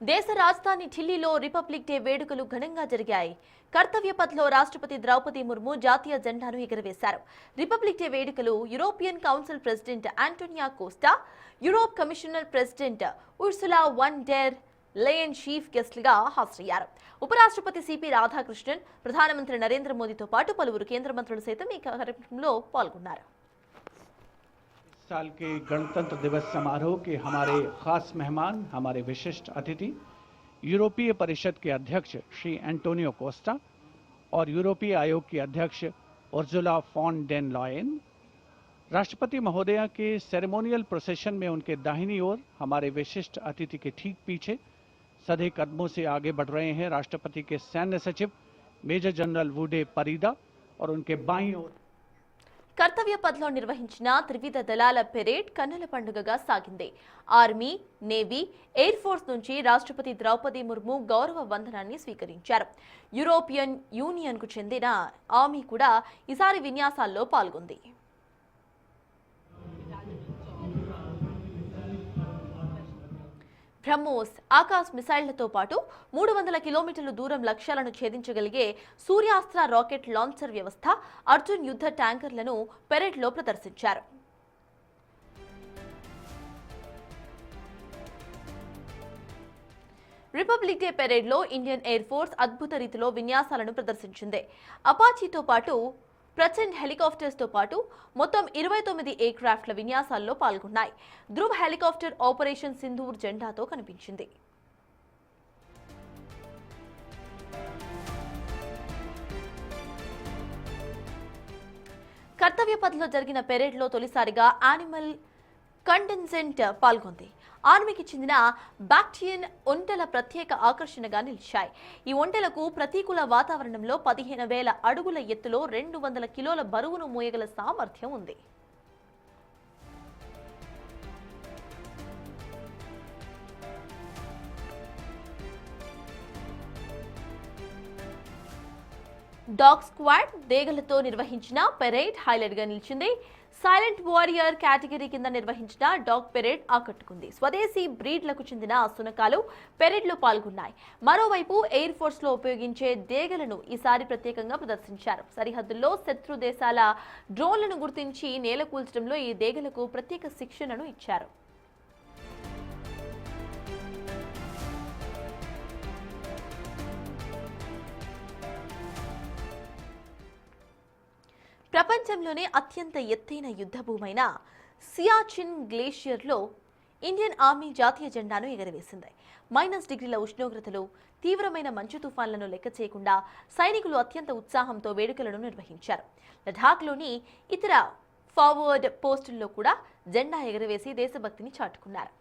దేశ రాజధాని ఢిల్లీలో రిపబ్లిక్ డే వేడుకలు ఘనంగా జరిగాయి. కర్తవ్య పథ్లో రాష్ట్రపతి ద్రౌపది ముర్ము జాతీయ జెండాను ఎగురవేశారు. రిపబ్లిక్ డే వేడుకలు European council president Antonio Costa, Europe commissioner president Ursula von der Leyen chief గెస్ట్లుగా హాజరయ్యారు. ఉపరాష్ట్రపతి సిపి రాధాకృష్ణన్, ప్రధానమంత్రి నరేంద్ర మోదీతో పాటు పలువురు కేంద్ర మంత్రులు సైతం ఈ కార్యక్రమంలో పాల్గొన్నారు. साल के गणतंत्र दिवस समारोह के हमारे खास मेहमान, हमारे विशिष्ट अतिथि यूरोपीय परिषद के अध्यक्ष श्री एंटोनियो कोस्टा और यूरोपीय आयोग की अध्यक्ष उर्जुला फॉन डेन लॉयन, राष्ट्रपति महोदया के सेरेमोनियल प्रोसेशन में उनके दाहिनी ओर हमारे विशिष्ट अतिथि के ठीक पीछे सधे कदमों से आगे बढ़ रहे हैं राष्ट्रपति के सैन्य सचिव मेजर जनरल वुडे परीदा और उनके बाईं ओर కర్తవ్య పథ్లో నిర్వహించిన త్రివిధ దళాల పెరేడ్ కన్నుల పండుగగా సాగింది. ఆర్మీ, నేవీ, ఎయిర్ ఫోర్స్ నుంచి రాష్ట్రపతి ద్రౌపది ముర్ము గౌరవ వందనాన్ని స్వీకరించారు. యూరోపియన్ యూనియన్ కు చెందిన ఆర్మీ కూడా ఈసారి విన్యాసాల్లో పాల్గొంది. బ్రహ్మోస్ ఆకాశ్ మిసైళ్లతో పాటు 300 కిలోమీటర్ల దూరం లక్ష్యాలను ఛేదించగలిగే సూర్యాస్త్ర రాకెట్ లాంచర్ వ్యవస్థ, అర్జున్ యుద్ధ ట్యాంకర్లను పెరేడ్లో ప్రదర్శించారు. రిపబ్లిక్ డే పెరేడ్లో ఇండియన్ ఎయిర్ ఫోర్స్ అద్భుత రీతిలో విన్యాసాలను ప్రదర్శించింది. అపాచీతో పాటు ప్రచండ్ హెలికాప్టర్స్ తో పాటు మొత్తం 29 ఎయిర్ క్రాఫ్ట్ల విన్యాసాల్లో పాల్గొన్నాయి. ధ్రువ్ హెలికాప్టర్ ఆపరేషన్ సింధూర్ జెండాతో కనిపించింది. కర్తవ్య పథ్లో జరిగిన పెరేడ్లో తొలిసారిగా యానిమల్ కంటెన్సెంట్ పాల్గొంది. ఆర్మీకి చెందిన బాక్టియన్ ఒంటెల ప్రత్యేక ఆకర్షణగా నిలిచాయి. ఈ ఒంటెలకు ప్రతికూల వాతావరణంలో 15,000 అడుగుల ఎత్తులో 200 కిలోల బరువును మోయగల సామర్థ్యం ఉంది. డాగ్ స్క్వాడ్ డేగలతో నిర్వహించిన పెరేడ్ హైలైట్ గా నిలిచింది. సైలెంట్ వారియర్ కేటగిరీ కింద నిర్వహించిన డాగ్ పెరేడ్ ఆకట్టుకుంది. స్వదేశీ బ్రీడ్లకు చెందిన సునకాలు పెరేడ్లో పాల్గొన్నాయి. మరోవైపు ఎయిర్ ఫోర్స్ లో ఉపయోగించే డేగలను ఈసారి ప్రత్యేకంగా ప్రదర్శించారు. సరిహద్దుల్లో శత్రు దేశాల డ్రోన్లను గుర్తించి నేలకూల్చడంలో ఈ డేగలకు ప్రత్యేక శిక్షణను ఇచ్చారు. ప్రపంచంలోనే అత్యంత ఎత్తైన యుద్ధభూమైన సియాచిన్ గ్లేషియర్లో ఇండియన్ ఆర్మీ జాతీయ జెండాను ఎగరవేసింది. -డిగ్రీల ఉష్ణోగ్రతలు, తీవ్రమైన మంచు తుఫాన్లను లెక్క చేయకుండా సైనికులు అత్యంత ఉత్సాహంతో వేడుకలను నిర్వహించారు. లడాఖ్లోని ఇతర ఫార్వర్డ్ పోస్టుల్లో కూడా జెండా ఎగరవేసి దేశభక్తిని చాటుకున్నారు.